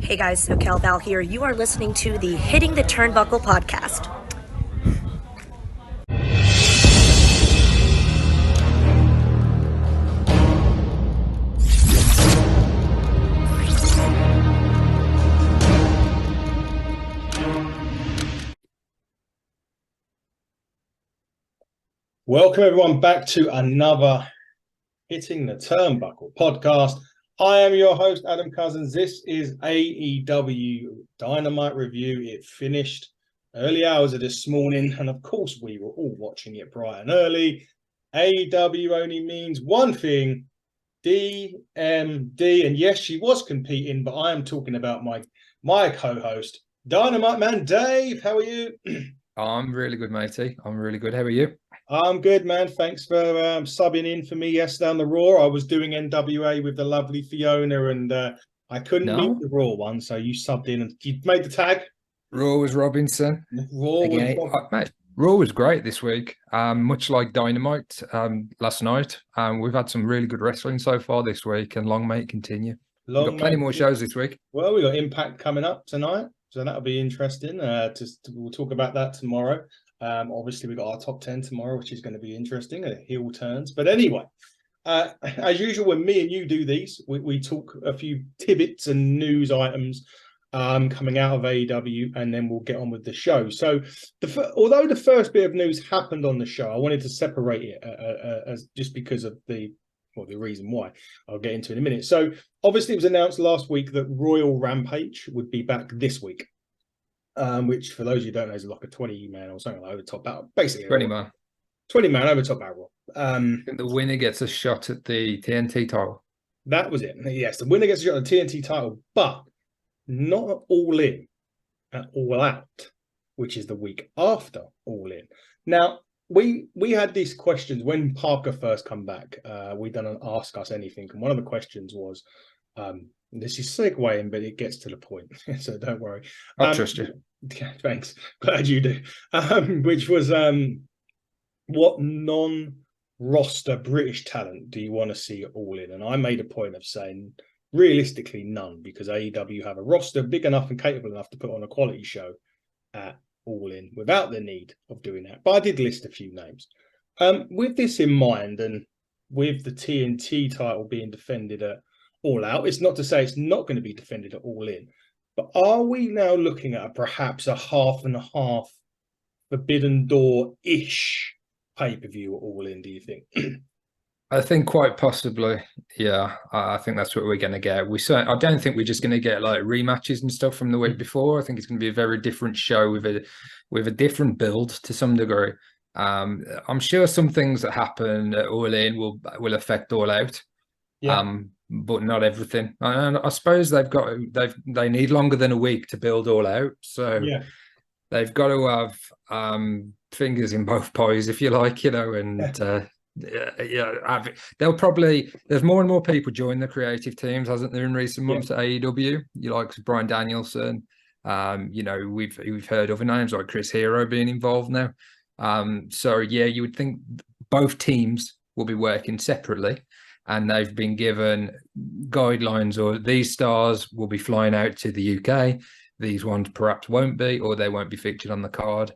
Hey guys, SoCal Val here. You are listening to the Hitting the Turnbuckle podcast. Welcome everyone back to another Hitting the Turnbuckle podcast. I am your host, Adam Cousins. This is AEW Dynamite review. It finished early hours of this morning, and of course we were all watching it bright and early. AEW only means one thing, DMD, and yes, she was competing, but I am talking about my co-host, Dynamite Man Dave. How are you? I'm really good, matey. I'm really good. How are you? I'm good, man. Thanks for subbing in for me yesterday on the Raw. I was doing NWA with the lovely Fiona, and I couldn't meet the Raw one, so you subbed in and you made the tag. Raw was Robinson. Raw was great this week. Much like Dynamite last night. We've had some really good wrestling so far this week, and long may it continue. We've got plenty more shows this week. Well, we got Impact coming up tonight, so that'll be interesting. We'll talk about that tomorrow. Obviously, we got our top 10 tomorrow, which is going to be interesting. Heel turns, but anyway, as usual, when me and you do these, we talk a few tidbits and news items coming out of AEW, and then we'll get on with the show. So, although the first bit of news happened on the show, I wanted to separate it as just because of the reason why. I'll get into in a minute. So, obviously, it was announced last week that Royal Rampage would be back this week. Which, for those of you who don't know, is like a 20-man or something like over top battle. Basically, 20-man. 20-man over top battle. The winner gets a shot at the TNT title. That was it. Yes, the winner gets a shot at the TNT title, but not All In at All Out, which is the week after All In. Now, we had these questions when Parker first come back. We done an Ask Us Anything, and one of the questions was, this is segueing, but it gets to the point, so don't worry. I trust you. Yeah, thanks. Glad you do. Which was, what non-roster British talent do you want to see All In? And I made a point of saying, realistically, none, because AEW have a roster big enough and capable enough to put on a quality show at All In without the need of doing that. But I did list a few names. With this in mind, and with the TNT title being defended at All Out, it's not to say it's not going to be defended at All In, but are we now looking at perhaps a half and half Forbidden Door-ish pay-per-view at All In, do you think? I think quite possibly, yeah. I think that's what we're going to get. I don't think we're just going to get like rematches and stuff from the week before. I think it's going to be a very different show with a different build to some degree. I'm sure some things that happen at All In will affect All Out. Yeah. But not everything. And I suppose they need longer than a week to build All Out. So yeah, they've got to have fingers in both pies, if you like, and they'll probably, there's more and more people join the creative teams, hasn't there, in recent months at AEW? You like Bryan Danielson. We've heard other names like Chris Hero being involved now. So yeah, you would think both teams will be working separately. And they've been given guidelines, or these stars will be flying out to the UK. These ones perhaps won't be, or they won't be featured on the card.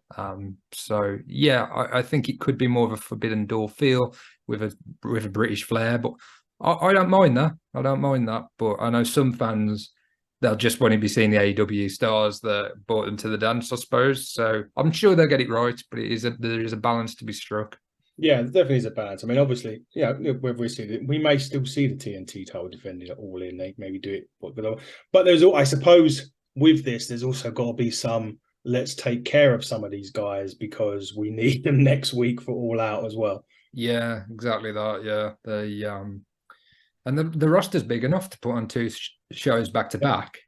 So yeah, I think it could be more of a Forbidden Door feel with a British flair. But I don't mind that. But I know some fans, they'll just want to be seeing the AEW stars that brought them to the dance, I suppose. So I'm sure they'll get it right, but there is a balance to be struck. Yeah, there definitely is a balance. I mean, obviously, yeah, we may still see the TNT title defended at All In. They maybe do it, but there's, I suppose, with this, there's also got to be some. Let's take care of some of these guys because we need them next week for All Out as well. Yeah, exactly that. Yeah, and the roster's big enough to put on two shows back to back.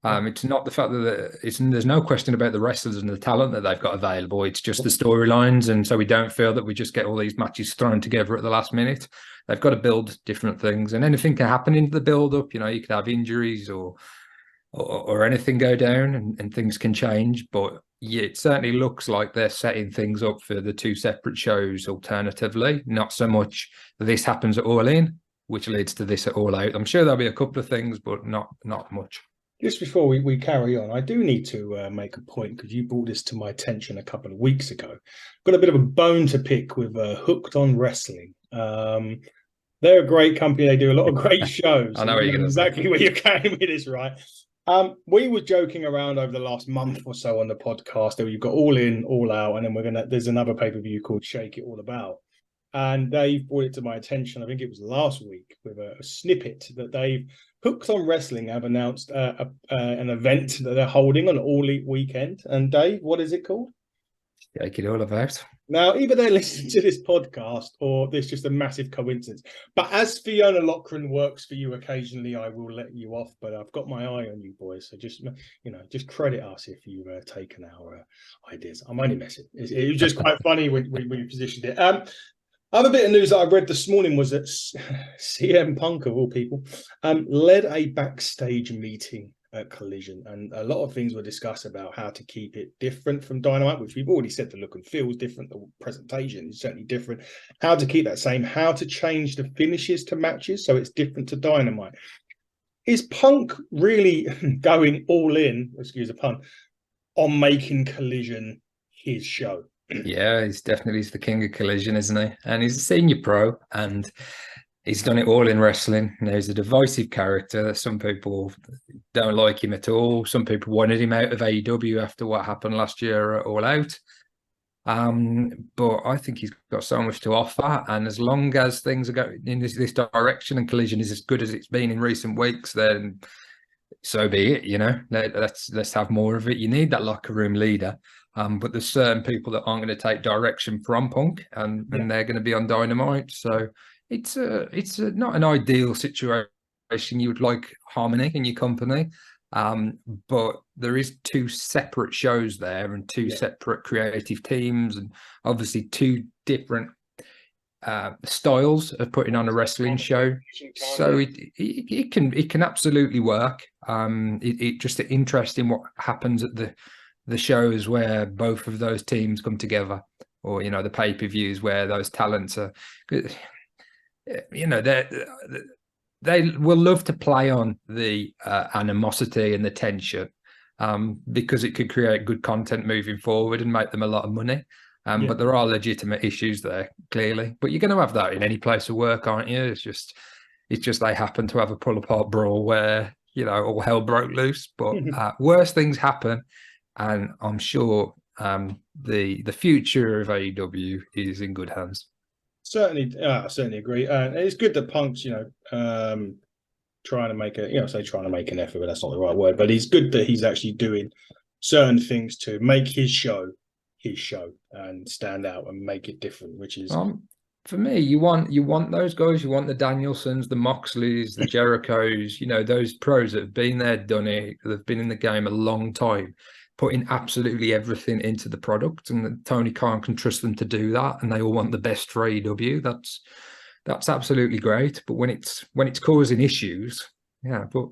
It's not the fact that there's no question about the wrestlers and the talent that they've got available. It's just the storylines. And so we don't feel that we just get all these matches thrown together at the last minute. They've got to build different things, and anything can happen into the build up. You could have injuries or anything go down and things can change. But yeah, it certainly looks like they're setting things up for the two separate shows alternatively. Not so much this happens at All In, which leads to this at All Out. I'm sure there'll be a couple of things, but not much. Just before we carry on, I do need to make a point because you brought this to my attention a couple of weeks ago. Got a bit of a bone to pick with Hooked on Wrestling. They're a great company. They do a lot of great shows. I know You know exactly where you're going with this, right? We were joking around over the last month or so on the podcast that you've got All In, All Out, and then there's another pay-per-view called Shake It All About. And Dave brought it to my attention, I think it was last week, with a snippet that they've Hooked on Wrestling have announced an event that they're holding on All Elite Weekend. And Dave, what is it called? Shake It All About. Now, either they're listening to this podcast or there's just a massive coincidence. But as Fiona Lochran works for you occasionally, I will let you off. But I've got my eye on you, boys. So just credit us if you've taken our ideas. I'm only messing. It was just quite funny when we positioned it. Other bit of news that I read this morning was that CM Punk, of all people, led a backstage meeting at Collision, and a lot of things were discussed about how to keep it different from Dynamite, which we've already said the look and feel is different, the presentation is certainly different, how to keep that same, how to change the finishes to matches so it's different to Dynamite. Is Punk really going all in, excuse the pun, on making Collision his show? Yeah, he's the king of Collision, isn't he? And he's a senior pro, and he's done it all in wrestling. You know, he's a divisive character. Some people don't like him at all. Some people wanted him out of AEW after what happened last year at All Out. But I think he's got so much to offer. And as long as things are going in this direction and Collision is as good as it's been in recent weeks, then so be it. You know, let's have more of it. You need that locker room leader. But there's certain people that aren't going to take direction from Punk, and they're going to be on Dynamite. So it's not an ideal situation. You would like harmony in your company, but there is two separate shows there and two separate creative teams, and obviously two different styles of putting on a wrestling show. So it can absolutely work. It just interesting what happens at the shows where both of those teams come together, or the pay-per-views where those talents are, they will love to play on the animosity and the tension, because it could create good content moving forward and make them a lot of money. But there are legitimate issues there, clearly. But you're going to have that in any place of work, aren't you? It's just they happen to have a pull-apart brawl where all hell broke loose. But worse things happen. And I'm sure the future of AEW is in good hands. Certainly, I certainly agree. And it's good that Punk's, trying to make trying to make an effort, but that's not the right word. But it's good that he's actually doing certain things to make his show and stand out and make it different, which is for me, you want those guys, you want the Danielsons, the Moxleys, the Jerichos, those pros that have been there, done it, that have been in the game a long time, putting absolutely everything into the product, and Tony Khan can trust them to do that, and they all want the best for AEW. That's absolutely great. But when it's causing issues, but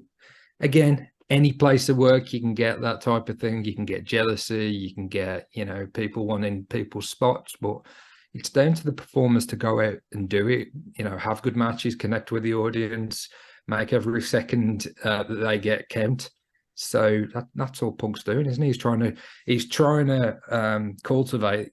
again, any place of work you can get that type of thing. You can get jealousy, you can get people wanting people's spots, but it's down to the performers to go out and do it. Have good matches, connect with the audience, make every second that they get count. So that's all Punk's doing, isn't he? He's trying to cultivate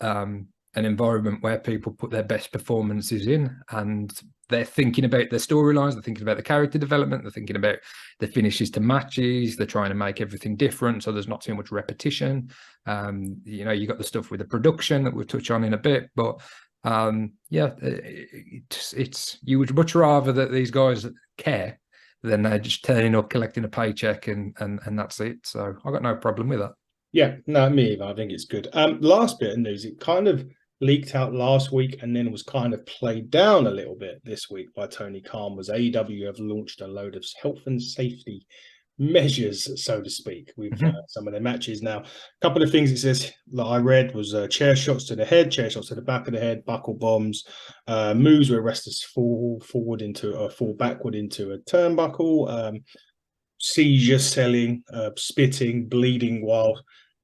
an environment where people put their best performances in, and they're thinking about their storylines, they're thinking about the character development, they're thinking about the finishes to matches, they're trying to make everything different so there's not too much repetition. You got the stuff with the production that we'll touch on in a bit, but it's you would much rather that these guys care than they're just turning up, collecting a paycheck, and that's it. So I got no problem with that. Yeah, no, me either. I think it's good. Last bit of news, it kind of leaked out last week and then was kind of played down a little bit this week by Tony Khan, was AEW have launched a load of health and safety measures, so to speak, with some of their matches. Now, a couple of things it says that I read was chair shots to the head, chair shots to the back of the head, buckle bombs, moves where wrestlers fall backward into a turnbuckle, seizure selling, spitting, bleeding while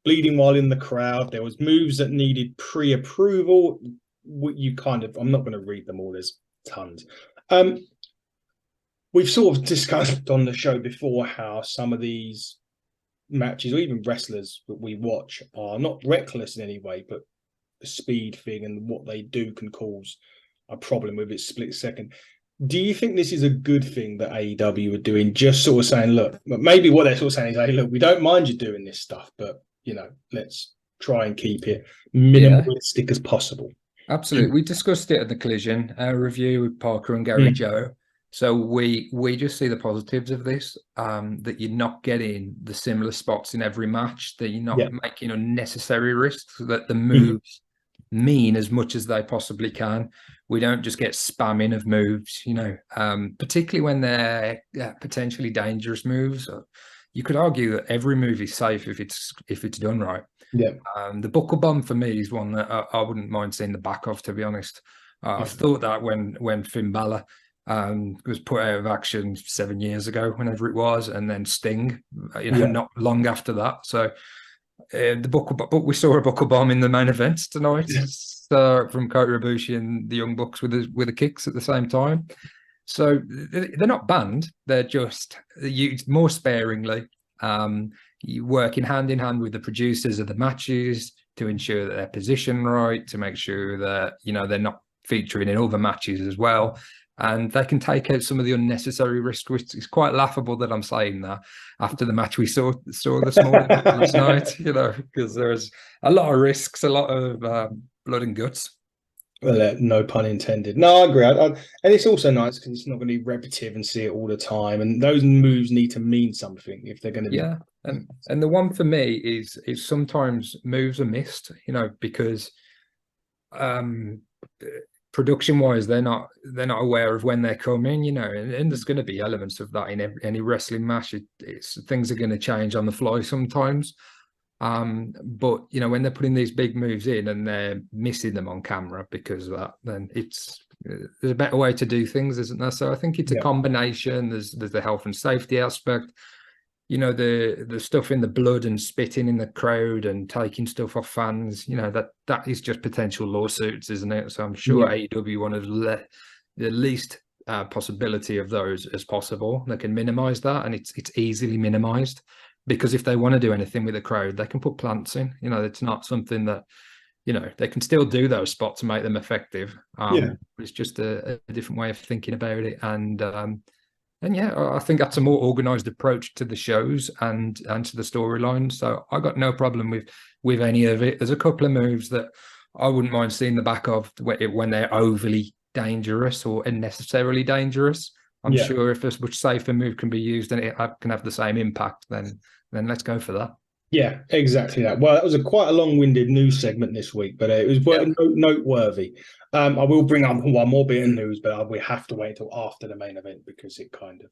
in the crowd. There was moves that needed pre-approval. I'm not going to read them all. There's tons. we've sort of discussed on the show before how some of these matches, or even wrestlers that we watch, are not reckless in any way, but the speed thing and what they do can cause a problem with its split second. Do you think this is a good thing that AEW are doing? Just sort of saying, look, maybe what they're sort of saying is, hey, look, we don't mind you doing this stuff, but let's try and keep it minimalistic as possible. Absolutely. We discussed it at the Collision review with Parker and Gary Joe. So we just see the positives of this, that you're not getting the similar spots in every match, that you're not making unnecessary risks, that the moves mean as much as they possibly can. We don't just get spamming of moves, particularly when they're potentially dangerous moves. You could argue that every move is safe if it's done right. Yeah. The buckle bomb for me is one that I wouldn't mind seeing the back of, to be honest. I thought that when Finn Balor was put out of action 7 years ago, whenever it was, and then Sting, not long after that. So the buckle, but we saw a buckle bomb in the main event tonight from Kota Ibushi and the Young Bucks with the kicks at the same time. So they're not banned; they're just used more sparingly. You working hand in hand with the producers of the matches to ensure that they're positioned right, to make sure that they're not featuring in other matches as well, and they can take out some of the unnecessary risk, which is quite laughable that I'm saying that after the match we saw this morning last night, because there's a lot of risks, a lot of blood and guts. Well, no pun intended. No, I agree. And it's also nice because it's not going to be repetitive and see it all the time. And those moves need to mean something if they're going to be. Yeah. And the one for me is sometimes moves are missed, because production wise, they're not aware of when they're coming, and there's going to be elements of that in any wrestling match. It's things are going to change on the fly sometimes. But when they're putting these big moves in and they're missing them on camera because of that, then there's a better way to do things, isn't there? So I think it's a combination. There's the health and safety aspect, the stuff in the blood and spitting in the crowd and taking stuff off fans, that is just potential lawsuits, isn't it? So I'm sure AEW want to let the least possibility of those as possible. They can minimize that, and it's easily minimized. Because if they want to do anything with the crowd, they can put plants in. It's not something that, they can still do those spots to make them effective. It's just a different way of thinking about it. And I think that's a more organised approach to the shows and to the storyline. So I got no problem with any of it. There's a couple of moves that I wouldn't mind seeing the back of when they're overly dangerous or unnecessarily dangerous. I'm sure if a much safer move can be used and it can have the same impact, then let's go for that. Yeah, exactly that. Well, that was quite a long-winded news segment this week, but it was noteworthy. I will bring up one more bit of news, but we have to wait until after the main event because it kind of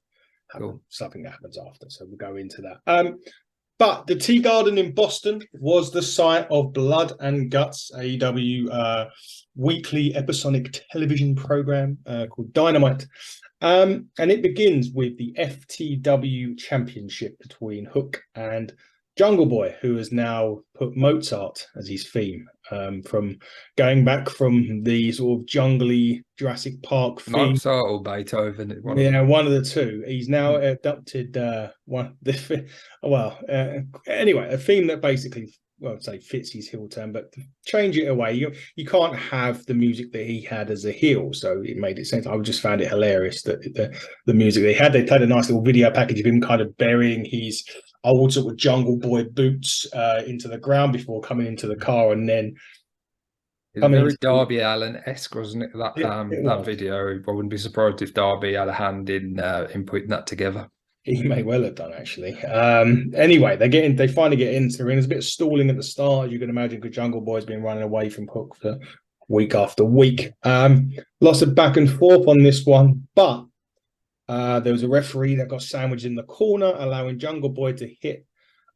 happens, something that happens after. So we'll go into that. But the Tea Garden in Boston was the site of Blood and Guts, AEW weekly episodic television program called Dynamite. And it begins with the FTW Championship between Hook and Jungle Boy, who has now put Mozart as his theme, from going back from the sort of jungly Jurassic Park theme. Mozart or Beethoven? One of the two. He's now adopted anyway, a theme that basically, I'd say fits his heel turn, but to change it away, you can't have the music that he had as a heel, so it made it sense. I just found it hilarious that the music they had a nice little video package of him kind of burying his old sort of Jungle Boy boots into the ground before coming into the car, and then very Darby Allin-esque, wasn't it? That video. I wouldn't be surprised if Darby had a hand in putting that together. He may well have done, actually. Anyway, they finally get into the ring. There's a bit of stalling at the start, as you can imagine, because Jungle Boy's been running away from Hook for week after week. Lots of back and forth on this one, but there was a referee that got sandwiched in the corner, allowing Jungle Boy to hit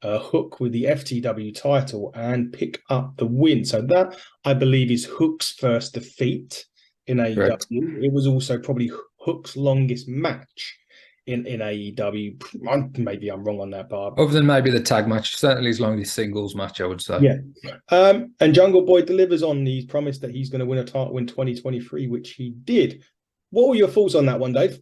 Hook with the FTW title and pick up the win. So that, I believe, is Hook's first defeat in AEW. Right. It was also probably Hook's longest match in AEW. Maybe I'm wrong on that, Barb. Other than maybe the tag match, certainly his longest singles match, I would say. Yeah. And Jungle Boy delivers on the promise that he's going to win a title in 2023, which he did. What were your thoughts on that one, Dave?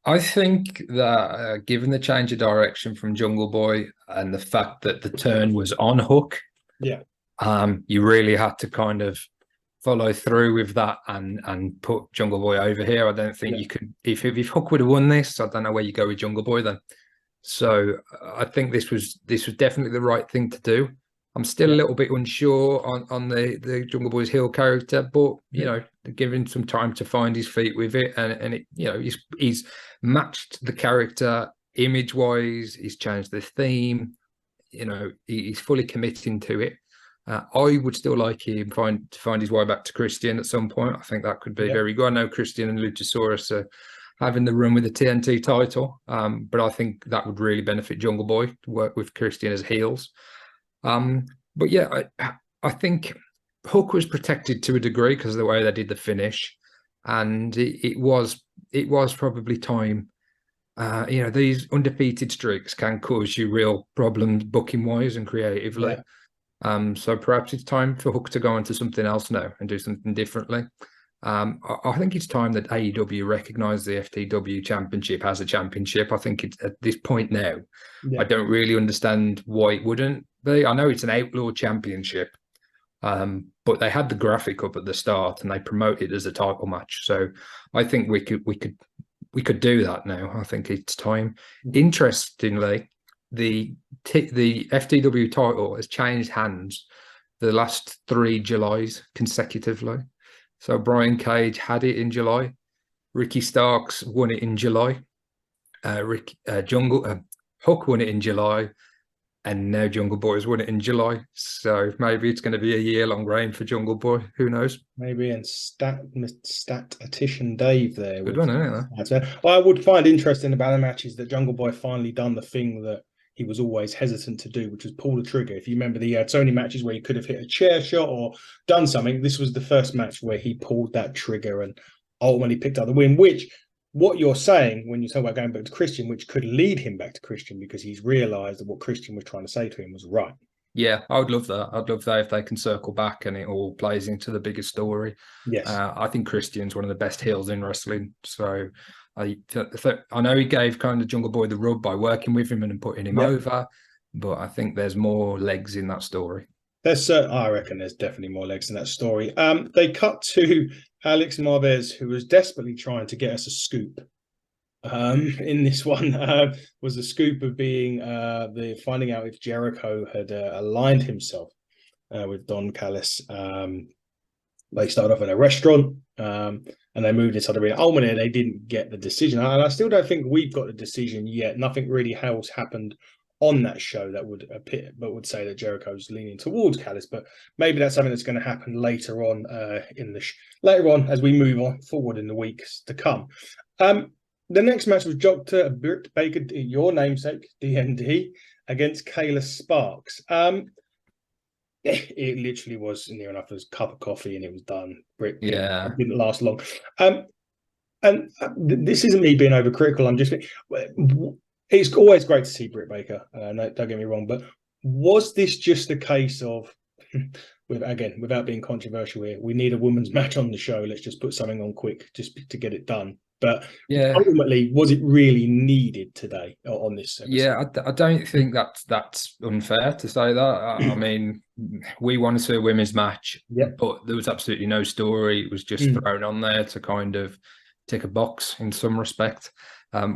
I think that given the change of direction from Jungle Boy and the fact that the turn was on Hook, Yeah. You really had to kind of follow through with that and put Jungle Boy over here. I don't think you could if Hook would have won this, I don't know where you go with Jungle Boy then. So I think this was definitely the right thing to do. I'm still a little bit unsure on the Jungle Boy's heel character, but you know, give him some time to find his feet with it, and it, you know, he's matched the character image wise. He's changed the theme. You know, he's fully committing to it. I would still like him to find his way back to Christian at some point. I think that could be very good. I know Christian and Luchasaurus are having the run with the TNT title, but I think that would really benefit Jungle Boy to work with Christian as heels. But yeah, I think Hook was protected to a degree because of the way they did the finish, and it was probably time. You know, these undefeated streaks can cause you real problems booking wise and creatively. So perhaps it's time for Hook to go into something else now and do something differently. I think it's time that AEW recognise the FTW championship as a championship. I think it's at this point now. I don't really understand why it wouldn't be. I know it's an outlaw championship, but they had the graphic up at the start and they promote it as a title match. So I think we could do that now. I think it's time. Interestingly, the FTW title has changed hands the last 3 Julys consecutively. So Brian Cage had it in July. Ricky Starks won it in July. Hook won it in July. And now Jungle Boy's won it in July. So maybe it's going to be a year-long reign for Jungle Boy. Who knows? Maybe. And statistician Dave there. Good one, isn't it? What I would find interesting about the match is that Jungle Boy finally done the thing that he was always hesitant to do, which was pull the trigger. If you remember, he had so many matches where he could have hit a chair shot or done something. This was the first match where he pulled that trigger and ultimately picked up the win, which what you're saying when you talk about going back to Christian, which could lead him back to Christian because he's realised that what Christian was trying to say to him was right. Yeah, I would love that. I'd love that if they can circle back and it all plays into the bigger story. Yes. I think Christian's one of the best heels in wrestling. So I know he gave kind of Jungle Boy the rub by working with him and putting him over, but I think there's more legs in that story. I reckon there's definitely more legs in that story. They cut to Alex Marvez, who was desperately trying to get us a scoop. In this one was the scoop of being the finding out if Jericho had aligned himself with Don Callis. They started off in a restaurant and they moved inside the arena. Ultimately, they didn't get the decision. And I still don't think we've got the decision yet. Nothing really else happened on that show that would appear, but would say that Jericho's leaning towards Callis. But maybe that's something that's going to happen later on later on as we move on forward in the weeks to come. The next match was Dr. Britt Baker, your namesake, DND, against Kayla Sparks. It literally was near enough as a cup of coffee and it was done. Britt didn't last long. And this isn't me being overcritical. It's always great to see Britt Baker. No, don't get me wrong, but was this just a case of, without being controversial here, we need a women's match on the show. Let's just put something on quick just to get it done. But ultimately, was it really needed today on this episode? Yeah, I don't think that's unfair to say that. I mean, we want to see a women's match, but there was absolutely no story. It was just thrown on there to kind of tick a box in some respect.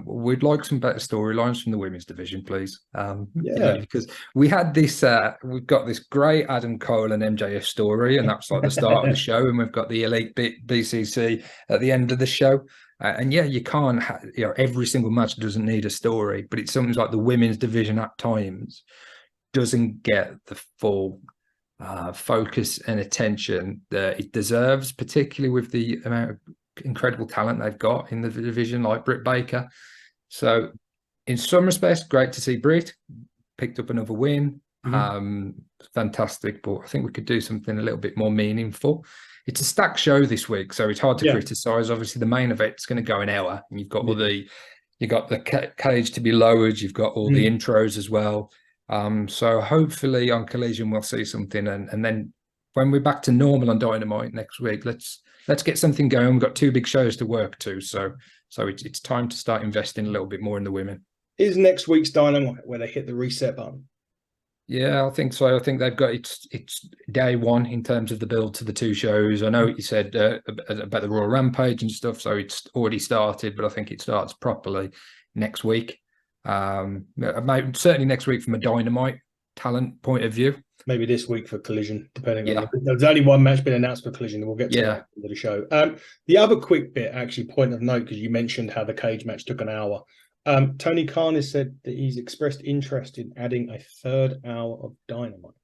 We'd like some better storylines from the women's division, please. You know, because we had this, we've got this great Adam Cole and MJF story, and that's like the start of the show, and we've got the Elite BCC at the end of the show. And you can't, every single match doesn't need a story, but it seems like the women's division at times doesn't get the full focus and attention that it deserves, particularly with the amount of incredible talent they've got in the division, like Britt Baker. So, in some respects, great to see Britt picked up another win. Fantastic, but I think we could do something a little bit more meaningful. It's a stacked show this week, so it's hard to criticize. Obviously, the main event's going to go an hour, and you've got all the cage to be lowered. You've got all the intros as well. So hopefully on Collision we'll see something, and then when we're back to normal on Dynamite next week, let's get something going. We've got 2 big shows to work to, so So it's time to start investing a little bit more in the women. Is next week's Dynamite where they hit the reset button? Yeah, I think so. I think they've got it's day one in terms of the build to the two shows. I know what you said about the Royal Rampage and stuff, so it's already started, but I think it starts properly next week. Certainly next week from a Dynamite talent point of view. Maybe this week for Collision, depending Yeah. on there's only one match been announced for Collision, and we'll get to that at the end of the show. The other quick bit, actually, point of note, because you mentioned how the cage match took an hour. Tony Khan has said that he's expressed interest in adding a third hour of Dynamite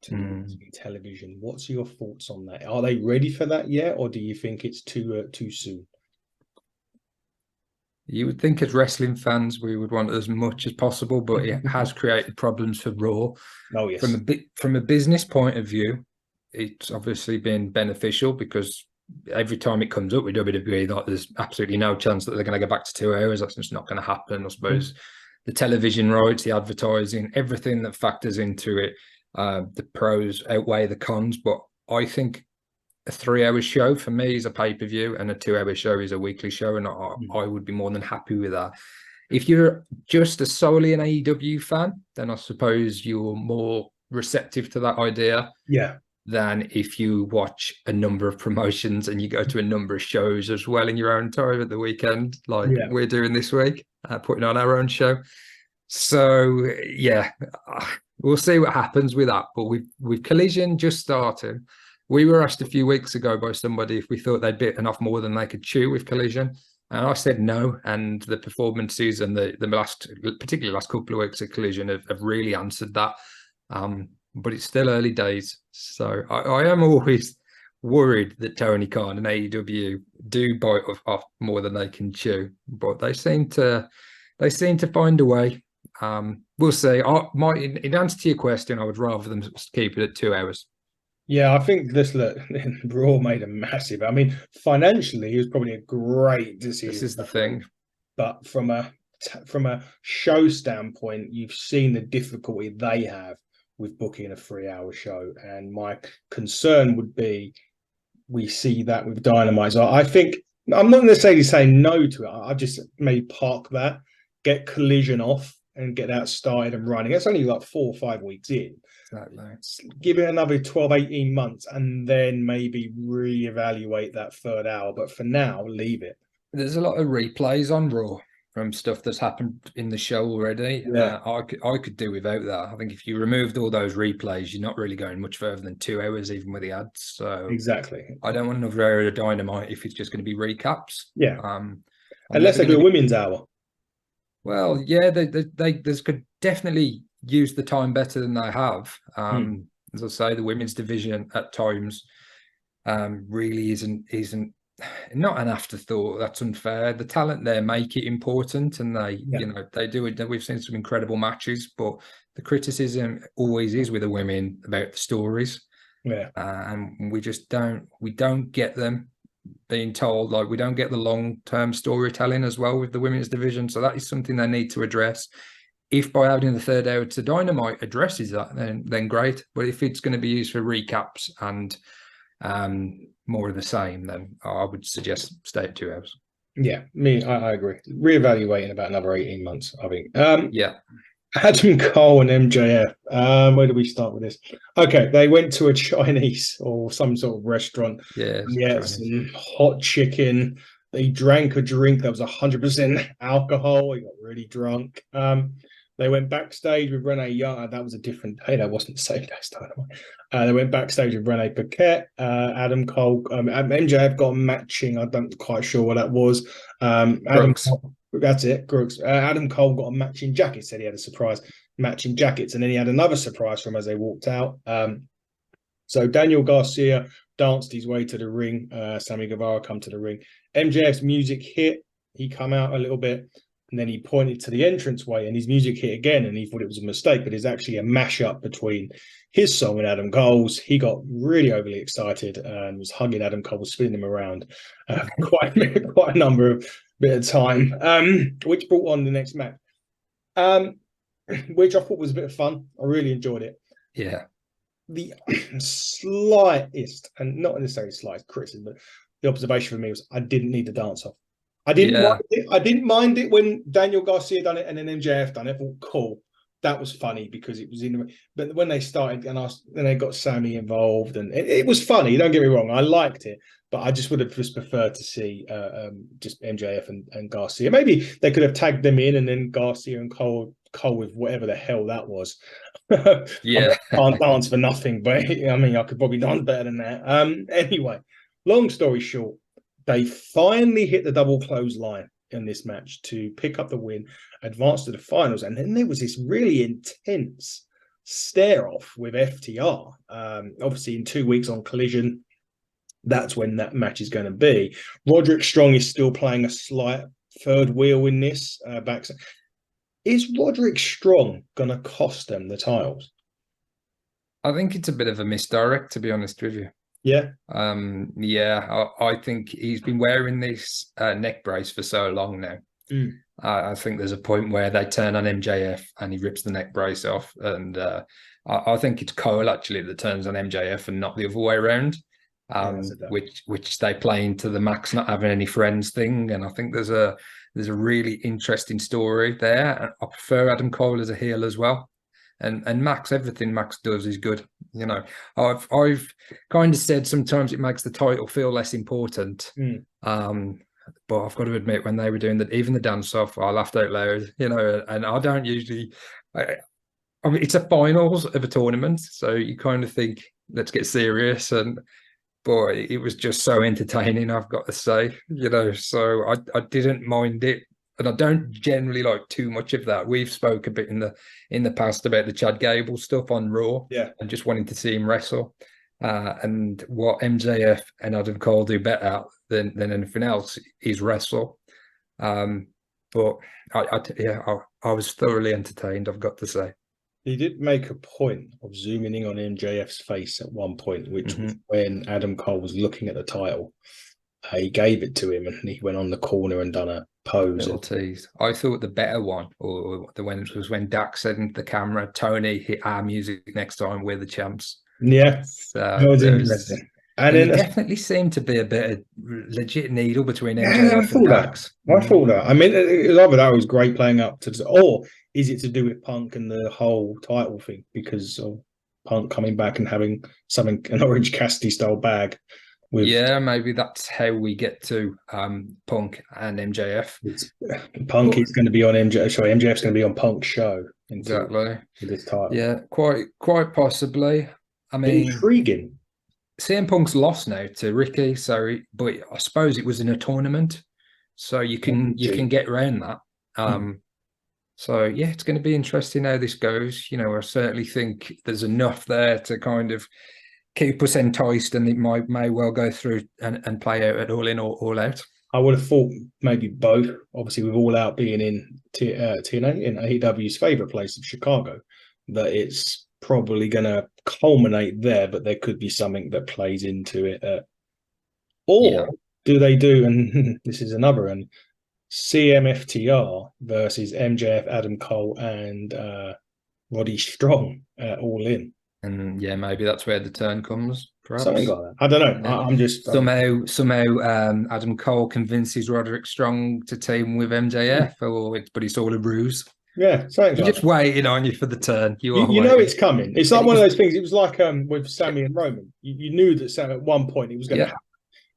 to television. What's your thoughts on that? Are they ready for that yet, or do you think it's too soon? You would think as wrestling fans we would want as much as possible, but it has created problems for Raw. Oh yes. From a business point of view, it's obviously been beneficial because every time it comes up with WWE, like there's absolutely no chance that they're going to go back to 2 hours. That's just not going to happen. I suppose the television rights, the advertising, everything that factors into it, the pros outweigh the cons. But I think a 3-hour show for me is a pay-per-view, and a 2-hour show is a weekly show, and I would be more than happy with that. If you're just solely an AEW fan, then I suppose you're more receptive to that idea. Yeah. Than if you watch a number of promotions and you go to a number of shows as well in your own time at the weekend, like we're doing this week, putting on our own show. So yeah, we'll see what happens with that. But with Collision just starting, we were asked a few weeks ago by somebody if we thought they'd bitten off more than they could chew with Collision, and I said no. And the performances and the particularly last couple of weeks of Collision have really answered that. But it's still early days. So I am always worried that Tony Khan and AEW do bite off more than they can chew. But they seem to find a way. We'll see. In answer to your question, I would rather them keep it at 2 hours. Yeah, I think Raw made a massive. I mean, financially, it was probably a great decision. This is the thing. But from a show standpoint, you've seen the difficulty they have with booking a 3-hour show, and my concern would be we see that with Dynamite. So I think I'm not necessarily saying no to it. I just maybe park that, get Collision off, and get that started and running. It's only like 4 or 5 weeks in. Exactly. Give it another 12, 18 months, and then maybe reevaluate that third hour. But for now, leave it. There's a lot of replays on Raw from stuff that's happened in the show already. Yeah. I could do without that. I think if you removed all those replays, you're not really going much further than 2 hours, even with the ads. So exactly. I don't want another hour of Dynamite if it's just going to be recaps. Yeah. Unless they do a women's hour. Well, yeah, they could definitely use the time better than they have. As I say, the women's division at times really isn't not an afterthought. That's unfair. The talent there make it important, and they do it. We've seen some incredible matches, but the criticism always is with the women about the stories. Yeah, and we don't get them being told. Like, we don't get the long-term storytelling as well with the women's division. So that is something they need to address. If by adding the third hour to Dynamite addresses that, then great. But if it's going to be used for recaps and more of the same, then I would suggest stay at 2 hours. Yeah, I agree. Reevaluate in about another 18 months, I think. Yeah. Adam Cole and MJF. Where do we start with this? Okay, they went to a Chinese or some sort of restaurant. Yeah, some hot chicken. They drank a drink that was 100% alcohol. He got really drunk. They went backstage with Renee Young. That was a different day. That wasn't the same day as Dynamite. They went backstage with Renee Paquette. Adam Cole. MJF got matching. I'm not quite sure what that was. Adam Cole, that's it, Crooks. Adam Cole got a matching jacket. Said he had a surprise matching jackets, and then he had another surprise from as they walked out. So Daniel Garcia danced his way to the ring. Sammy Guevara come to the ring. MJF's music hit. He come out a little bit, and then he pointed to the entranceway, and his music hit again, and he thought it was a mistake, but it's actually a mashup between his song and Adam Cole's. He got really overly excited and was hugging Adam Cole, spinning him around quite a number of bit of time, which brought on the next match, which I thought was a bit of fun. I really enjoyed it. Yeah. The slightest, and not necessarily slightest criticism, but the observation for me was I didn't need the dance off. I didn't Yeah. mind it. I didn't mind it when Daniel Garcia done it and then MJF done it. I thought, cool. That was funny because it was in. But when they started and then they got Sammy involved, and it was funny. Don't get me wrong, I liked it, but I just would have just preferred to see just MJF and Garcia. Maybe they could have tagged them in, and then Garcia and Cole with whatever the hell that was. Yeah. I can't dance for nothing, but I mean, I could probably dance better than that. Anyway, long story short, they finally hit the double clothesline in this match to pick up the win, advance to the finals, and then there was this really intense stare off with FTR. Obviously, in 2 weeks on Collision, that's when that match is going to be. Roderick Strong is still playing a slight third wheel in this back. Is Roderick Strong going to cost them the titles? I think it's a bit of a misdirect, to be honest with you. Yeah. I think he's been wearing this neck brace for so long now. I think there's a point where they turn on MJF and he rips the neck brace off. And I think it's Cole actually that turns on MJF and not the other way around. Which they play into the Max not having any friends thing. And I think there's a really interesting story there. I prefer Adam Cole as a heel as well. And Max, everything Max does is good. You know, I've kind of said sometimes it makes the title feel less important. But I've got to admit, when they were doing that, even the dance off, I laughed out loud. You know, and I don't usually. I mean, it's a finals of a tournament, so you kind of think, let's get serious. And boy, it was just so entertaining, I've got to say. You know, so I didn't mind it. And I don't generally like too much of that. We've spoke a bit in the past about the Chad Gable stuff on Raw, and just wanting to see him wrestle. And what MJF and Adam Cole do better than anything else is wrestle. But I was thoroughly entertained, I've got to say. He did make a point of zooming in on MJF's face at one point, which was when Adam Cole was looking at the title. He gave it to him and he went on the corner and done a pose. I thought the better one, or the one was when Dax said into the camera, "Tony, hit our music next time, we're the champs." Yeah, that was interesting. And it definitely seemed to be a bit of legit needle between MJF and Dax. I thought that. I mean, it was either that was great playing up to, or is it to do with Punk and the whole title thing because of Punk coming back and having an Orange Cassidy style bag? Maybe that's how we get to Punk and MJF. Punk is going to be on MJF. Sorry, MJF's going to be on Punk's show. Exactly. With this title. Yeah, quite possibly. I mean, intriguing. CM Punk's lost now to Ricky, but I suppose it was in a tournament, so you can get around that. So yeah, it's going to be interesting how this goes. You know, I certainly think there's enough there to kind of keep us enticed, and it may well go through and play out at All In or All Out. I would have thought maybe both. Obviously, with All Out being in TNA, in AEW's favorite place of Chicago, that it's probably going to culminate there, but there could be something that plays into it. Do they do, and this is another one, CMFTR versus MJF, Adam Cole, and Roddy Strong All In? And yeah, maybe that's where the turn comes. Perhaps something like that. I don't know. I'm just somehow Adam Cole convinces Roderick Strong to team with MJF, but it's all a ruse. Yeah, you're just waiting on you for the turn. You know it's coming. It's like one of those things. It was like with Sammy and Roman. You knew that Sam at one point it was going to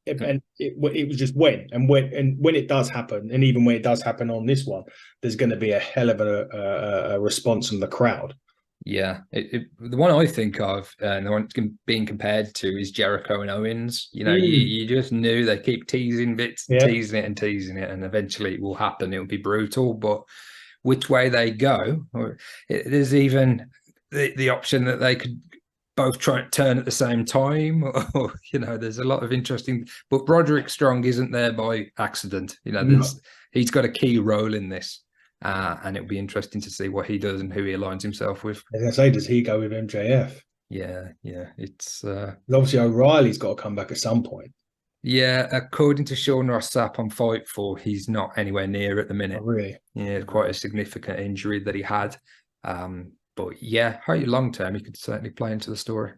happen, and it was just when it does happen, and even when it does happen on this one, there's going to be a hell of a response from the crowd. Yeah, the one I think of, and the one being compared to, is Jericho and Owens. You know, you just knew they keep teasing bits, teasing it, and eventually it will happen. It will be brutal, but which way they go, there's even the option that they could both try and turn at the same time, or you know, there's a lot of interesting. But Roderick Strong isn't there by accident. You know, he's got a key role in this. And it'll be interesting to see what he does and who he aligns himself with. As I say, does he go with MJF? Yeah. It's obviously O'Reilly's got to come back at some point. Yeah, according to Sean Ross Sapp on Fightful, he's not anywhere near at the minute. Oh, really? Yeah, quite a significant injury that he had. But yeah, long term, he could certainly play into the story.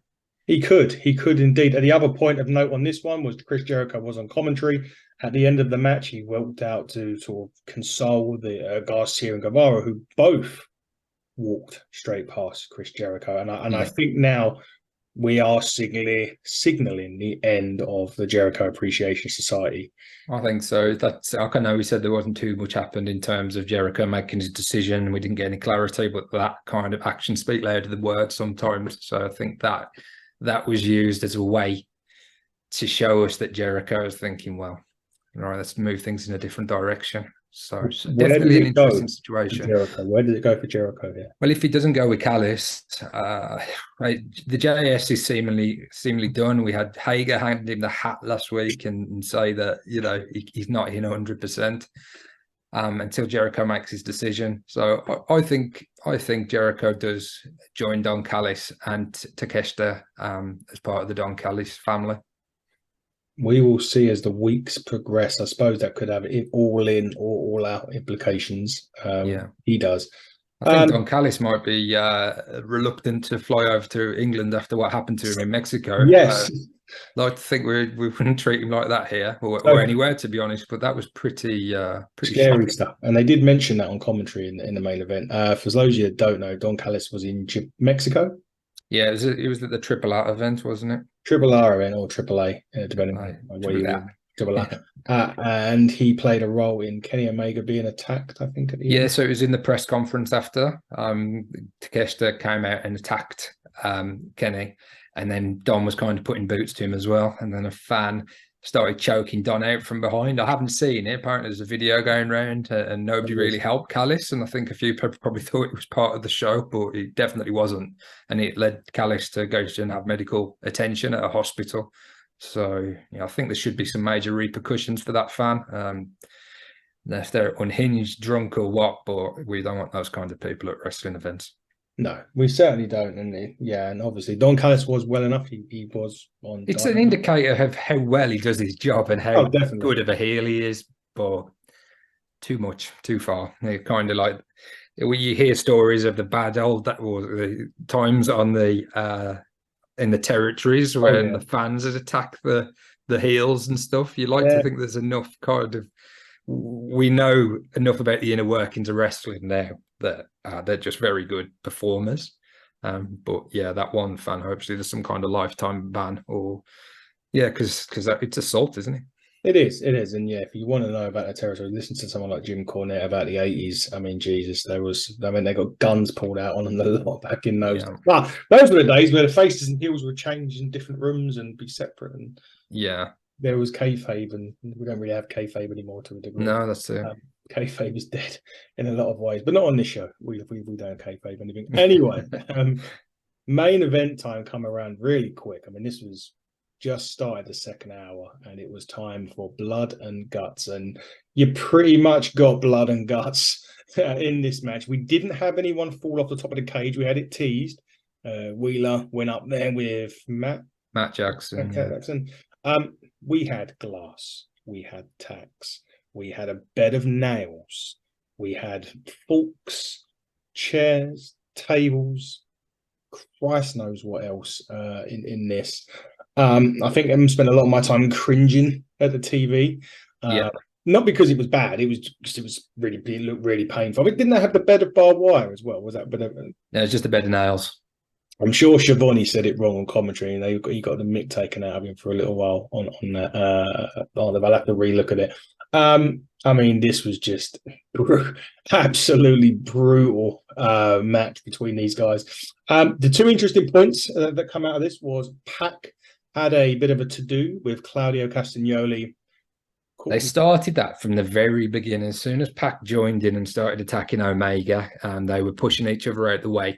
He could indeed. And the other point of note on this one was Chris Jericho was on commentary. At the end of the match, he walked out to sort of console the Garcia and Guevara, who both walked straight past Chris Jericho. And I think now we are signaling the end of the Jericho Appreciation Society. I think so. I know we said there wasn't too much happened in terms of Jericho making his decision. We didn't get any clarity, but that kind of action speak louder than words sometimes. So I think that was used as a way to show us that Jericho is thinking, well, all right, let's move things in a different direction. So definitely an interesting situation. Where did it go for Jericho here? Well, if he doesn't go with Callis, the JS is seemingly done. We had Hager hand him the hat last week and say that he's not in 100% until Jericho makes his decision. So I think Jericho does join Don Callis and Takeshita as part of the Don Callis family. We will see as the weeks progress. I suppose that could have all in or all out implications. He does. I think Don Callis might be reluctant to fly over to England after what happened to him in Mexico. Yes. Like to think we wouldn't treat him like that here or anywhere, to be honest. But that was pretty scary shocking stuff. And they did mention that on commentary in the main event. For those of you that don't know, Don Callis was in Mexico. Yeah, it was at the Triple R event, wasn't it? Triple R event or Triple A, depending on where you live. Triple A. And he played a role in Kenny Omega being attacked, I think. At the end. So it was in the press conference after. Takeshita came out and attacked Kenny, and then Don was kind of putting boots to him as well. And then a fan started choking Don out from behind. I haven't seen it. Apparently there's a video going around and nobody really helped Callis. And I think a few people probably thought it was part of the show, but it definitely wasn't. And it led Callis to go and have medical attention at a hospital. So I think there should be some major repercussions for that fan. If they're unhinged, drunk or what, but we don't want those kinds of people at wrestling events. No, we certainly don't. And obviously Don Callis was well enough. He was on. It's an indicator of how well he does his job and how good of a heel he is, but too much, too far. They're kind of like when you hear stories of the bad old the times on the in the territories when the fans had attacked the heels and stuff. You like to think there's enough we know enough about the inner workings of wrestling now that they're just very good performers. But that one fan, hopefully there's some kind of lifetime ban because it's assault, isn't it? It is. And if you want to know about the territory, listen to someone like Jim Cornette about the 80s. I mean, Jesus, they got guns pulled out on them a lot back in those days. But those were the days where the faces and heels would change in different rooms and be separate. And there was kayfabe, and we don't really have kayfabe anymore to a degree. No, that's it. Kayfabe is dead in a lot of ways, but not on this show. We don't kayfabe anything. Anyway, main event time come around really quick. I mean, this was just started the second hour, and it was time for blood and guts, and you pretty much got blood and guts in this match. We didn't have anyone fall off the top of the cage. We had it teased. Wheeler went up there with Matt Jackson. We had glass, we had tacks, we had a bed of nails, we had forks, chairs, tables, Christ knows what else in this. I think I spent a lot of my time cringing at the TV. Not because it was bad, it was really, it looked really painful. I mean, didn't they have the bed of barbed wire as well? Was that bed of? No, it's just a bed of nails. I'm sure Schiavone said it wrong on commentary, and he got the mick taken out of him for a little while on that. I'll have to relook at it. I mean, this was just absolutely brutal match between these guys. The two interesting points that come out of this was Pac had a bit of a to-do with Claudio Castagnoli. They started that from the very beginning. As soon as Pac joined in and started attacking Omega, they were pushing each other out the way.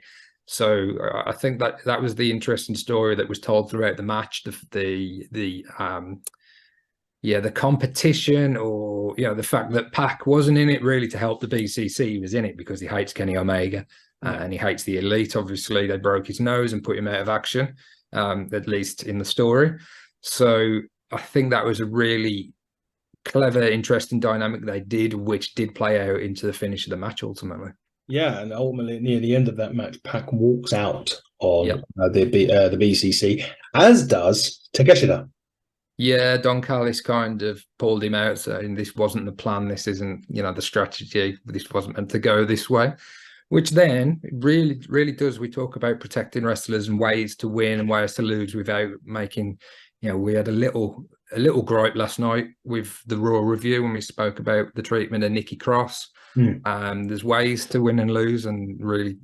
So I think that was the interesting story that was told throughout the match. The competition, or the fact that Pac wasn't in it really to help the BCC. He was in it because he hates Kenny Omega and he hates the Elite. Obviously, they broke his nose and put him out of action, at least in the story. So I think that was a really clever, interesting dynamic they did, which did play out into the finish of the match ultimately. Yeah, and ultimately near the end of that match, Pac walks out on Yep. the BCC, as does Takeshita. Yeah, Don Callis kind of pulled him out, saying this wasn't the plan. This isn't, the strategy. This wasn't meant to go this way. Which then really, really does. We talk about protecting wrestlers and ways to win and ways to lose without making. We had a little gripe last night with the Raw review when we spoke about the treatment of Nikki Cross. There's ways to win and lose, and really,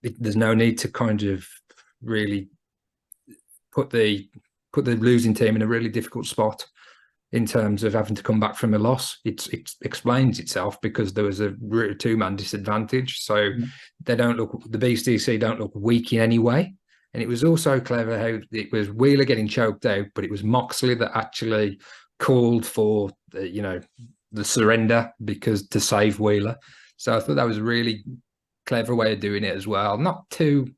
there's no need to kind of really put the losing team in a really difficult spot in terms of having to come back from a loss. It explains itself because there was a two-man disadvantage. So the BCC don't look weak in any way. And it was also clever how it was Wheeler getting choked out, but it was Moxley that actually called for the surrender because to save Wheeler. So I thought that was a really clever way of doing it as well. Not too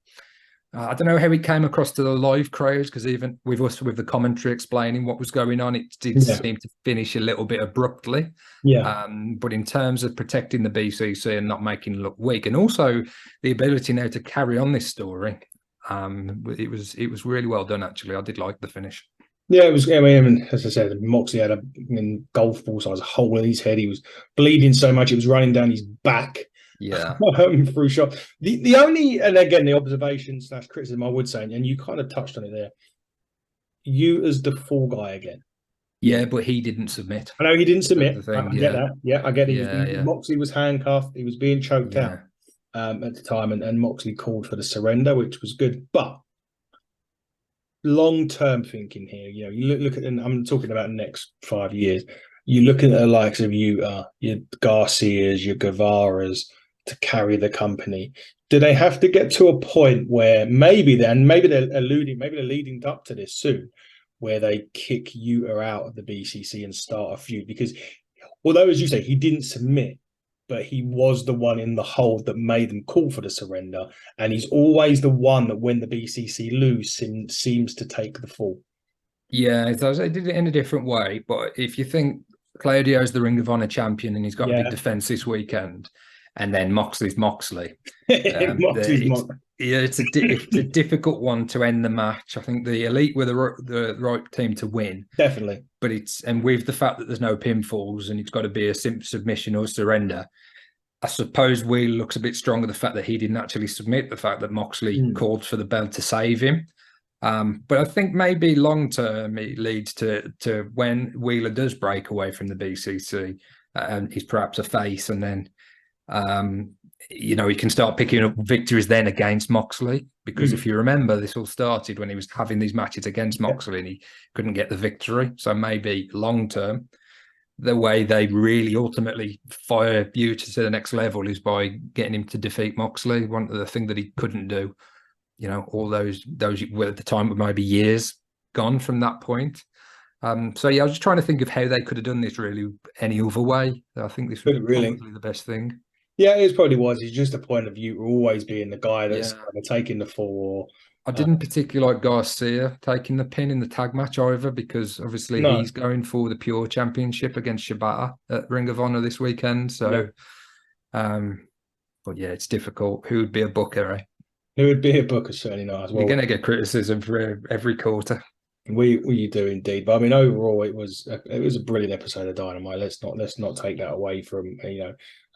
I don't know how it came across to the live crowds, because even with the commentary explaining what was going on, it did seem to finish a little bit abruptly. Yeah. But in terms of protecting the BCC and not making it look weak, and also the ability now to carry on this story, it was really well done. Actually, I did like the finish. Yeah, it was. I mean, as I said, Moxley had a golf ball size hole in his head. He was bleeding so much it was running down his back. Yeah. Through shot. The only, and again, the observation / criticism I would say, and you kind of touched on it there. You as the fall guy again. Yeah, but he didn't submit. I know he didn't submit. Thing, I get that. Yeah, I get it. Moxley was handcuffed. He was being choked out at the time, and Moxley called for the surrender, which was good. But long-term thinking here, you look at, and I'm talking about the next 5 years. You look at the likes of your Garcias, your Guevaras to carry the company. Do they have to get to a point where maybe they're leading up to this soon, where they kick Utah out of the BCC and start a feud? Because although, as you say, he didn't submit, but he was the one in the hold that made them call for the surrender. And he's always the one that when the BCC lose seems to take the fall. Yeah, they did it in a different way. But if you think Claudio's the Ring of Honor champion and he's got a big defense this weekend, and then Moxley's Moxley. It's a difficult one to end the match. I think the Elite were the right team to win. Definitely. But and with the fact that there's no pinfalls and it's got to be a submission or surrender, I suppose Wheeler looks a bit stronger, the fact that he didn't actually submit, the fact that Moxley called for the belt to save him. But I think maybe long term it leads to when Wheeler does break away from the BCC and he's perhaps a face, and then he can start picking up victories then against Moxley, because if you remember, this all started when he was having these matches against Moxley and he couldn't get the victory. So maybe long term, the way they really ultimately fire Utah to the next level is by getting him to defeat Moxley. One of the things that he couldn't do, all those at the time were maybe years gone from that point. I was just trying to think of how they could have done this really any other way. I think this was probably the best thing. Yeah, it probably was. It's just a point of view always being the guy that's kind of taking the fall. I didn't particularly like Garcia taking the pin in the tag match either, because obviously he's going for the Pure Championship against Shibata at Ring of Honor this weekend. So, but yeah, it's difficult. Who would be a booker, eh? Who would be a booker? Certainly not as well. You're going to get criticism for every quarter. We do indeed, but I mean, overall, it was a brilliant episode of Dynamite. Let's not take that away from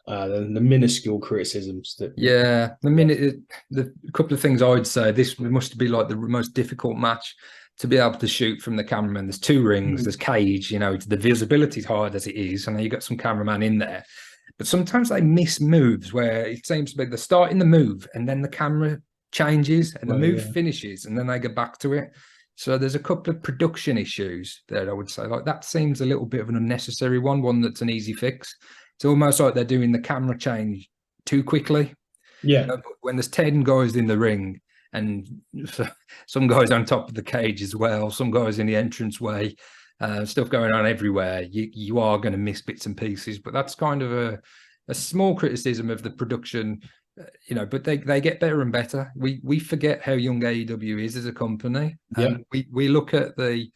the minuscule criticisms that. Yeah, the couple of things I'd say, this must be like the most difficult match to be able to shoot from the cameraman. There's two rings, there's cage. The visibility's hard as it is. I know you got some cameraman in there, but sometimes they miss moves where it seems to be they're starting the move and then the camera changes and the move finishes and then they get back to it. So there's a couple of production issues there, I would say. Like that seems a little bit of an unnecessary one that's an easy fix. It's almost like they're doing the camera change too quickly. Yeah. When there's 10 guys in the ring and some guys on top of the cage as well, some guys in the entranceway, stuff going on everywhere, you are going to miss bits and pieces. But that's kind of a small criticism of the production. But they get better and better. We forget how young AEW is as a company. We look at the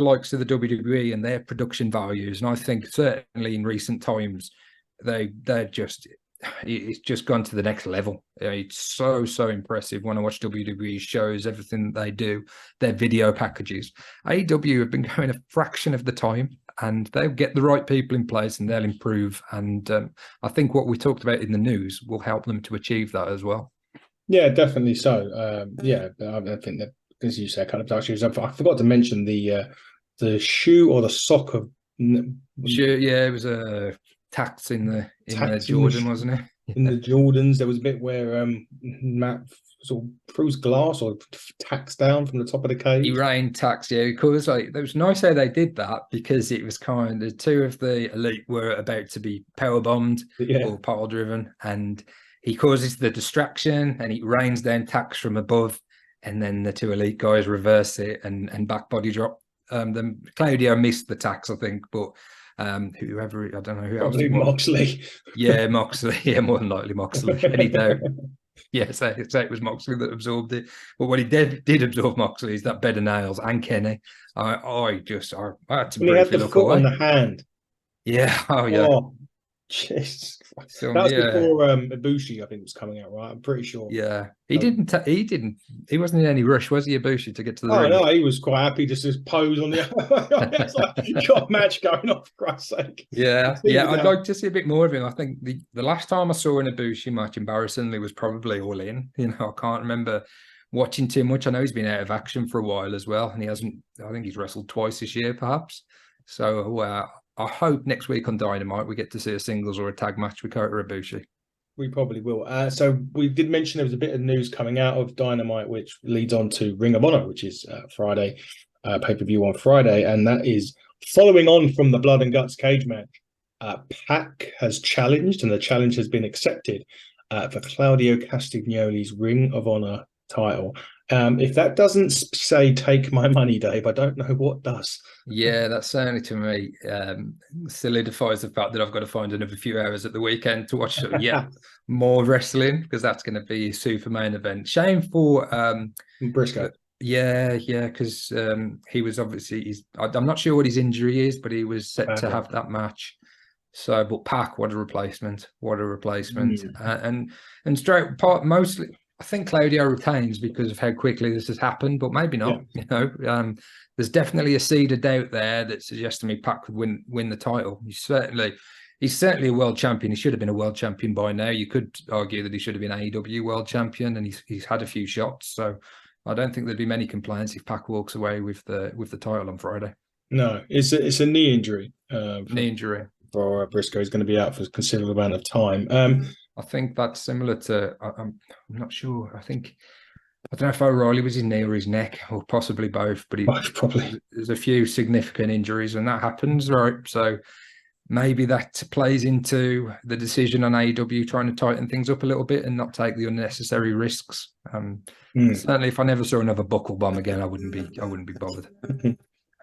likes of the WWE and their production values, and I think certainly in recent times they're just it's just gone to the next level. It's so impressive when I watch WWE shows, everything that they do, their video packages. AEW have been going a fraction of the time, and they'll get the right people in place and they'll improve. And I think what we talked about in the news will help them to achieve that as well. Yeah, definitely so. I think that, as you said, kind of dark shoes. I forgot to mention the shoe or the sock of. Sure, yeah, it was a tax in the Jordan, wasn't it? In the Jordans, there was a bit where Matt sort of threw his glass or tacks down from the top of the cage. He rained tax, yeah, because like it was nice how they did that, because it was kind of two of the elite were about to be power bombed or pile driven, and he causes the distraction and he rains down tax from above, and then the two elite guys reverse it and back body drop. Then Claudio missed the tax, I think, but whoever, I don't know who probably else. Moxley. Yeah, Moxley. Yeah, more than likely Moxley. Any doubt? Yeah, so it was Moxley that absorbed it. But what he did absorb Moxley is that bed of nails and Kenny. I had to briefly look away. On the hand. Yeah. Oh yeah. Oh, jeez. That was before Ibushi, I think, was coming out, right? I'm pretty sure. Yeah, he wasn't in any rush, was he, Ibushi, to get to the ring? No, he was quite happy just to pose on the. It's like you got a match going on, for Christ's sake. Yeah. I'd like to see a bit more of him. I think the last time I saw an Ibushi match, embarrassingly, was probably All In. I can't remember watching too much. I know he's been out of action for a while as well, and he hasn't. I think he's wrestled twice this year, perhaps. So I hope next week on Dynamite we get to see a singles or a tag match with Kota Ibushi. We probably will. So we did mention there was a bit of news coming out of Dynamite, which leads on to Ring of Honor, which is Friday, pay-per-view on Friday. And that is following on from the Blood and Guts cage match. Pac has challenged, and the challenge has been accepted for Claudio Castagnoli's Ring of Honor title. If that doesn't say take my money, Dave, I don't know what does. Yeah, that certainly to me solidifies the fact that I've got to find another few hours at the weekend to watch more wrestling, because that's going to be a super main event. Shame for Briscoe. Yeah, because he was obviously I'm not sure what his injury is, but he was set to have that match. So, but Pac, what a replacement! And straight part mostly. I think Claudio retains because of how quickly this has happened, but maybe not. Yeah. There's definitely a seed of doubt there that suggests to me Pac could win the title. He's certainly a world champion. He should have been a world champion by now. You could argue that he should have been AEW world champion, and he's had a few shots. So I don't think there'd be many complaints if Pac walks away with the title on Friday. No, it's a knee injury. Knee injury for Briscoe. He's going to be out for a considerable amount of time. I think that's similar to. I'm not sure. I don't know if O'Reilly was his knee or his neck, or possibly both. But probably there's a few significant injuries when that happens, right? So maybe that plays into the decision on AEW trying to tighten things up a little bit and not take the unnecessary risks. Certainly, if I never saw another buckle bomb again, I wouldn't be bothered.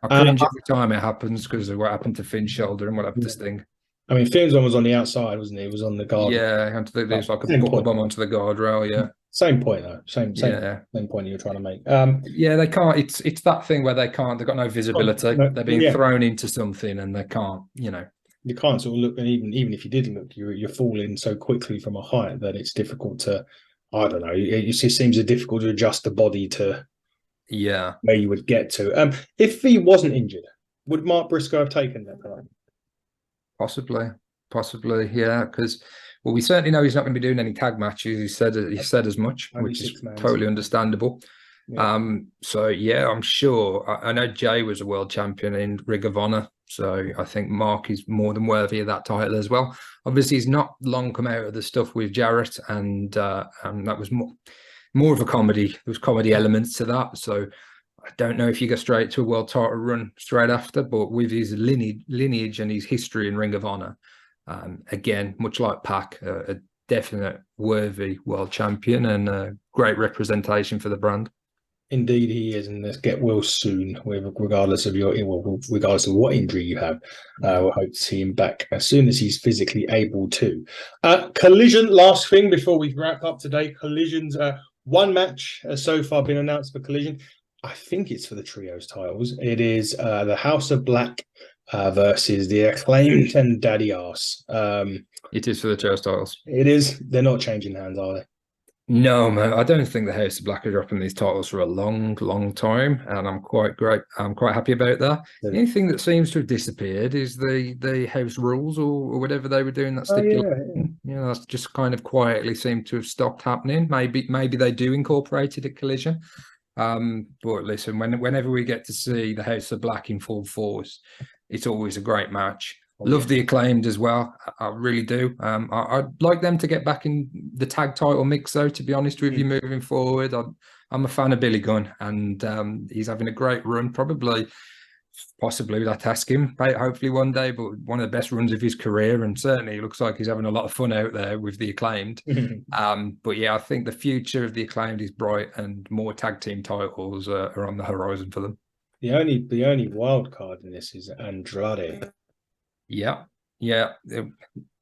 I cringe every time it happens because of what happened to Finn's shoulder and what happened to Sting. I mean, Finn's one was on the outside, wasn't he? It was on the guard. Yeah, and there's like a buckle bomb onto the guardrail. Yeah, same point though. Same point you were trying to make. Yeah, they can't. It's that thing where they can't. They've got no visibility. They're being thrown into something, and they can't. You can't sort of look, and even if you did look, you're falling so quickly from a height that it's difficult to. I don't know. It just seems difficult to adjust the body to. Yeah, where you would get to. If he wasn't injured, would Mark Briscoe have taken that time? Possibly, yeah. Because we certainly know he's not going to be doing any tag matches. He said as much, which is totally understandable. Yeah. So yeah, I'm sure. I know Jay was a world champion in Ring of Honor, so I think Mark is more than worthy of that title as well. Obviously, he's not long come out of the stuff with Jarrett, and that was more of a comedy. There was comedy elements to that, so I don't know if you go straight to a world title run straight after, but with his lineage and his history in Ring of Honor, again, much like Pac, a definite worthy world champion and a great representation for the brand. Indeed, he is, and let's get well soon. Regardless of what injury you have, we'll hope to see him back as soon as he's physically able to. Collision, last thing before we wrap up today. Collision's one match has so far been announced for Collision. I think it's for the trios titles. It is the House of Black versus the Acclaimed and Daddy Arse. It is for the chairs titles. It is. They're not changing hands, are they? No, man, I don't think the House of Black are dropping these titles for a long, long time, and I'm quite great. I'm quite happy about that. Yeah. The only thing that seems to have disappeared is the House rules or whatever they were doing that Oh, yeah, stipulation. You know, that's just kind of quietly seemed to have stopped happening. Maybe they do incorporate it at Collision. But listen, whenever we get to see the House of Black in full force, it's always a great match. Love the Acclaimed as well. I really do. I'd like them to get back in the tag title mix, though, to be honest with you, moving forward. I'm a fan of Billy Gunn, and he's having a great run. Possibly, we'd have to ask him, hopefully one day, but one of the best runs of his career. And certainly it looks like he's having a lot of fun out there with the Acclaimed. But yeah, I think the future of the Acclaimed is bright, and more tag team titles are on the horizon for them. The only wild card in this is Andrade. Yeah,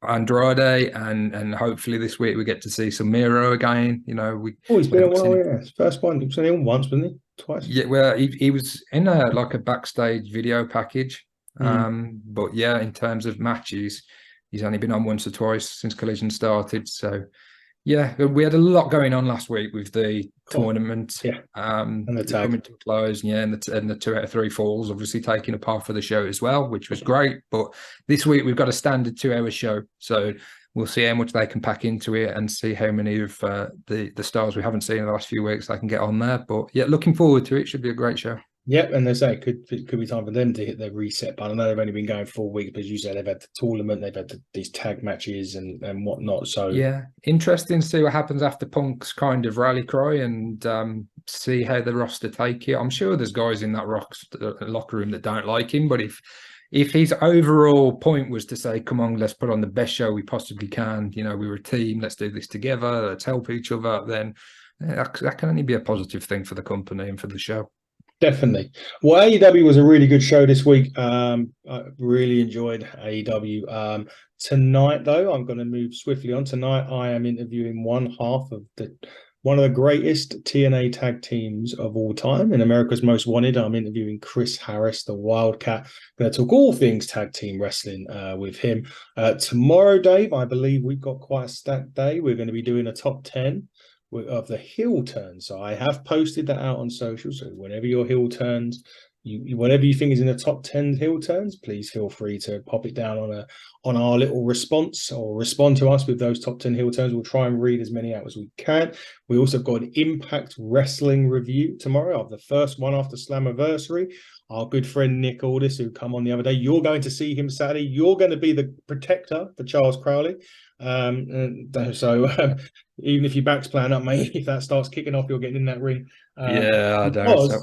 Andrade, and hopefully this week we get to see some Miro again. You know, he's been a while. Yeah, first one. He was only on once, wasn't he? Twice. Yeah, well, he was in a backstage video package. But yeah, in terms of matches, he's only been on once or twice since Collision started. So yeah, we had a lot going on last week with the tournament. Yeah, and the tag coming to a close. Yeah, and the 2 out of 3 falls obviously taking a part for the show as well, which was great. But this week we've got a standard 2-hour show, so we'll see how much they can pack into it and see how many of the stars we haven't seen in the last few weeks they can get on there. But yeah, looking forward to it. Should be a great show. Yep, and they say it could be time for them to hit their reset button. I know they've only been going 4 weeks, but as you said, they've had the tournament, they've had these tag matches and whatnot. So yeah, interesting to see what happens after Punk's kind of rally cry and see how the roster take it. I'm sure there's guys in that locker room that don't like him, but if his overall point was to say, come on, let's put on the best show we possibly can, you know, we're a team, let's do this together, let's help each other, then that can only be a positive thing for the company and for the show. Definitely. Well, AEW was a really good show this week. I really enjoyed AEW. Tonight, though, I'm going to move swiftly on. Tonight, I am interviewing one of the greatest TNA tag teams of all time in America's Most Wanted. I'm interviewing Chris Harris, the Wildcat. I'm going to talk all things tag team wrestling with him. Tomorrow, Dave, I believe we've got quite a stacked day. We're going to be doing a top 10 of the heel turns. So I have posted that out on social. So whenever your heel turns, whatever you think is in the top 10 heel turns, please feel free to pop it down on our little response or respond to us with those top 10 heel turns. We'll try and read as many out as we can. We also got an Impact Wrestling review tomorrow of the first one after Slammiversary. Our good friend Nick Aldis, who come on the other day, you're going to see him Saturday. You're going to be the protector for Charles Crowley. So even if your back's playing up, mate, if that starts kicking off, you're getting in that ring. Yeah, I don't. So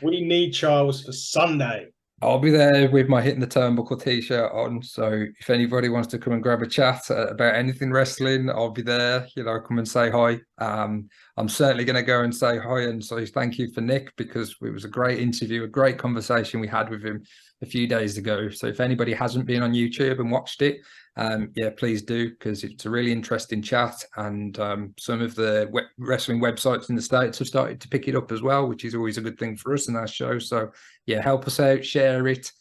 we need Charles for Sunday. I'll be there with my Hitting the Turnbuckle t-shirt on. So if anybody wants to come and grab a chat about anything wrestling, I'll be there. You know, come and say hi. I'm certainly going to go and say hi and say thank you for Nick, because it was a great interview, a great conversation we had with him a few days ago. So if anybody hasn't been on YouTube and watched it, yeah, please do, because it's a really interesting chat, and some of the wrestling websites in the States have started to pick it up as well, which is always a good thing for us in our show. So yeah, help us out, share it,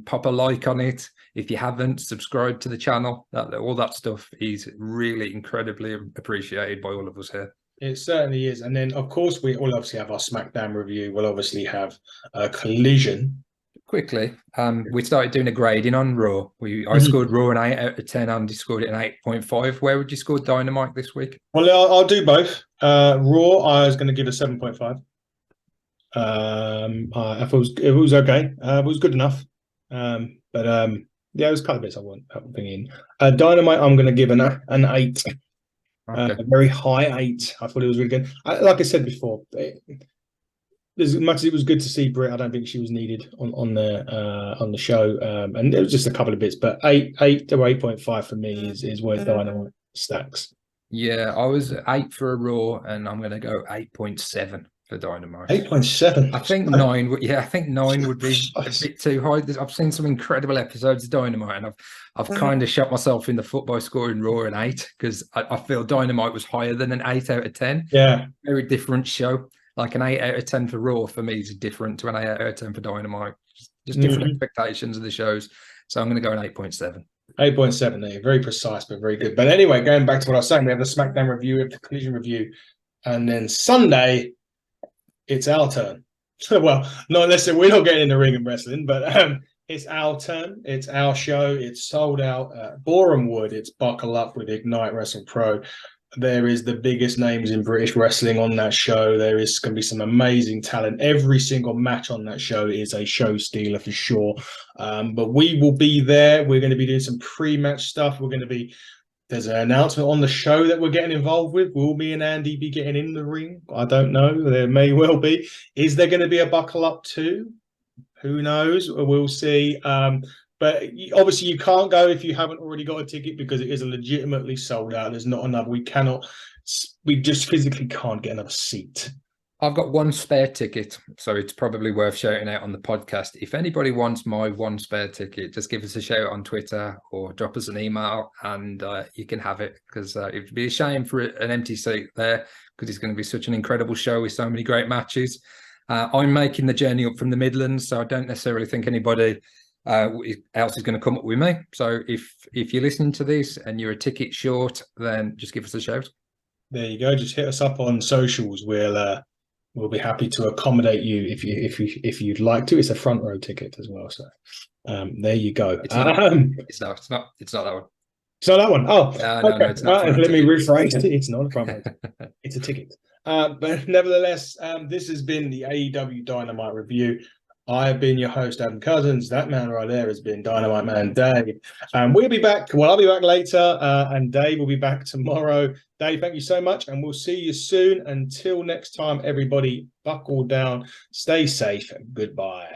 pop a like on it. If you haven't, subscribe to the channel. All that stuff is really incredibly appreciated by all of us here. It certainly is. And then, of course, we will obviously have our SmackDown review. We'll obviously have a Collision. Quickly, we started doing a grading on Raw. I scored Raw an 8 out of 10. Andy scored it an 8.5. Where would you score Dynamite this week? Well, I'll do both. Raw, I was going to give a 7.5. If it was okay. It was good enough. But yeah, it was a couple of bits I want thinking. Dynamite, I'm going to give an 8. Okay. A very high 8. I thought it was really good. Like I said before, as much as it was good to see Britt, I don't think she was needed on the show. And it was just a couple of bits, but 8 to 8.5 for me is where Dynamite stacks. Yeah, I was 8 for a Raw, and I'm going to go 8.7 for Dynamite. 8.7. I think 9. Yeah, I think 9 would be a bit too high. I've seen some incredible episodes of Dynamite, and I've kind of shot myself in the foot by scoring Raw an 8, because I feel Dynamite was higher than an 8 out of 10. Yeah, very different show. Like an 8 out of 10 for Raw for me is different to an 8 out of 10 for Dynamite. Just different expectations of the shows. So I'm going to go an 8.7. 8.7 there. Very precise, but very good. But anyway, going back to what I was saying, we have the SmackDown review, we have the Collision review, and then Sunday, it's our turn. Well, not unless we're not getting in the ring and wrestling, but it's our turn. It's our show. It's sold out at Boreham Wood. It's Buckle Up with Ignite Wrestling Pro. There is the biggest names in British wrestling on that show. There is going to be some amazing talent. Every single match on that show is a show stealer for sure. But we will be there. We're going to be doing some pre-match stuff. There's an announcement on the show that we're getting involved with. Will me and Andy be getting in the ring? I don't know. There may well be. Is there going to be a Buckle Up too? Who knows? We'll see. But obviously you can't go if you haven't already got a ticket because it is legitimately sold out. There's not another. We just physically can't get another seat. I've got one spare ticket, so it's probably worth shouting out on the podcast. If anybody wants my one spare ticket, just give us a shout on Twitter or drop us an email and you can have it, because it would be a shame for an empty seat there, because it's going to be such an incredible show with so many great matches. I'm making the journey up from the Midlands, so I don't necessarily think anybody else is going to come up with me. So if you're listening to this and you're a ticket short, then just give us a shout. There you go. Just hit us up on socials. We'll be happy to accommodate you if you'd like to. It's a front row ticket as well. So there you go. It's not that one. It's not that one. Oh, no, it's not. Let me rephrase it. It's not a front row ticket. It's a ticket. But nevertheless, this has been the AEW Dynamite review. I have been your host, Adam Cousins. That man right there has been Dynamite Man Dave. We'll be back. Well, I'll be back later, and Dave will be back tomorrow. Dave, thank you so much, and we'll see you soon. Until next time, everybody, buckle down, stay safe, and goodbye.